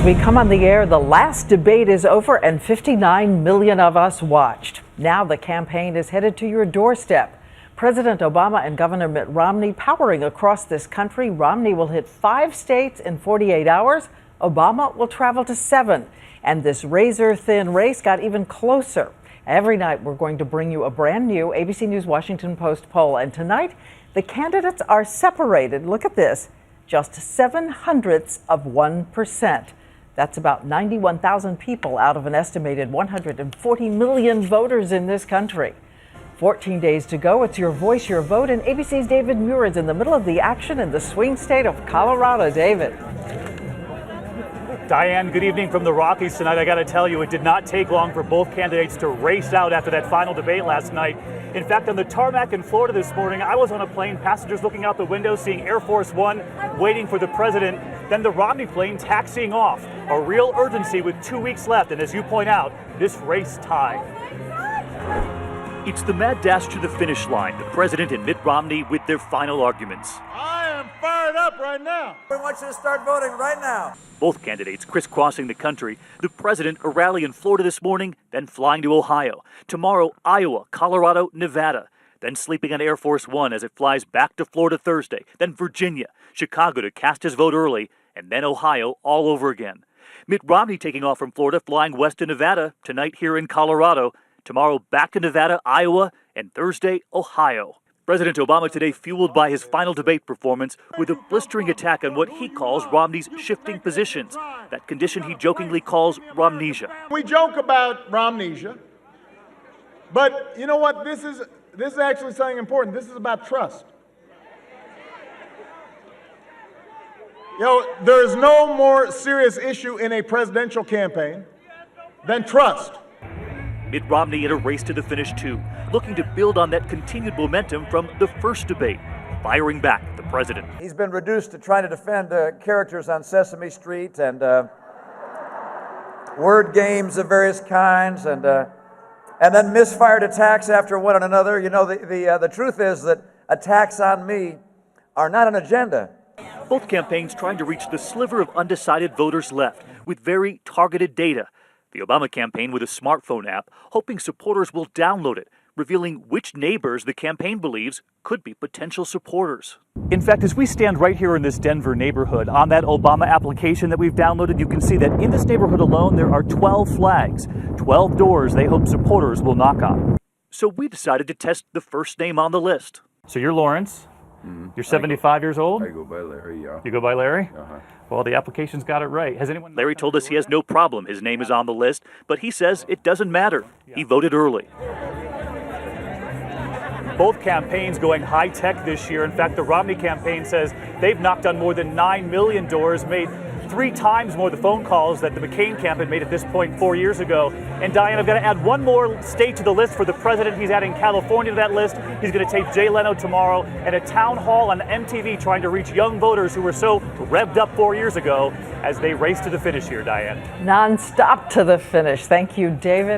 we come on the air, the last debate is over and 59 million of us watched. Now the campaign is headed to your doorstep. President Obama and Governor Mitt Romney powering across this country. Romney will hit 5 states in 48 hours. Obama will travel to 7. And this razor-thin race got even closer. Every night we're going to bring you a brand new ABC News Washington Post poll. And tonight the candidates are separated. Look at this. Just 0.07%. That's about 91,000 people out of an estimated 140 million voters in this country. 14 days to go. It's your voice, your vote. And ABC's David Muir is in the middle of the action in the swing state of Colorado. David. Diane, good evening from the Rockies tonight. I got to tell you, it did not take long for both candidates to race out after that final debate last night. In fact, on the tarmac in Florida this morning, I was on a plane, passengers looking out the window, seeing Air Force One waiting for the president, then the Romney plane taxiing off. A real urgency with 2 weeks left, and as you point out, this race tied. It's the mad dash to the finish line, the president and Mitt Romney with their final arguments. I am fired up right now. We want you to start voting right now. Both candidates crisscrossing the country. The president a rally in Florida this morning, then flying to Ohio. Tomorrow, Iowa, Colorado, Nevada. Then sleeping on Air Force One as it flies back to Florida Thursday. Then Virginia, Chicago to cast his vote early, and then Ohio all over again. Mitt Romney taking off from Florida, flying west to Nevada. Tonight here in Colorado. Tomorrow back to Nevada, Iowa, and Thursday, Ohio. President Obama today fueled by his final debate performance with a blistering attack on what he calls Romney's shifting positions, that condition he jokingly calls Romnesia. We joke about Romnesia, but you know what? This is actually something important. This is about trust. You know, there is no more serious issue in a presidential campaign than trust. Mitt Romney in a race to the finish, too, looking to build on that continued momentum from the first debate, firing back at the president. He's been reduced to trying to defend characters on Sesame Street and word games of various kinds and then misfired attacks after one another. You know, the truth is that attacks on me are not an agenda. Both campaigns trying to reach the sliver of undecided voters left with very targeted data. The Obama campaign with a smartphone app, hoping supporters will download it, revealing which neighbors the campaign believes could be potential supporters. In fact, as we stand right here in this Denver neighborhood, on that Obama application that we've downloaded, you can see that in this neighborhood alone, there are 12 flags, 12 doors they hope supporters will knock on. So we decided to test the first name on the list. So you're Lawrence. You're 75 years old? I go by Larry, yeah. You go by Larry? Uh-huh. Well, the application's got it right. Has anyone? Larry told us he has no problem. His name is on the list, but he says it doesn't matter. He voted early. Both campaigns going high-tech this year. In fact, the Romney campaign says they've knocked on more than 9 million doors, made 3 times more the phone calls that the McCain campaign made at this point 4 years ago. And Diane, I've got to add one more state to the list for the president. He's adding California to that list. He's going to take Jay Leno tomorrow and a town hall on MTV trying to reach young voters who were so revved up 4 years ago as they race to the finish here, Diane. Non-stop to the finish. Thank you, David.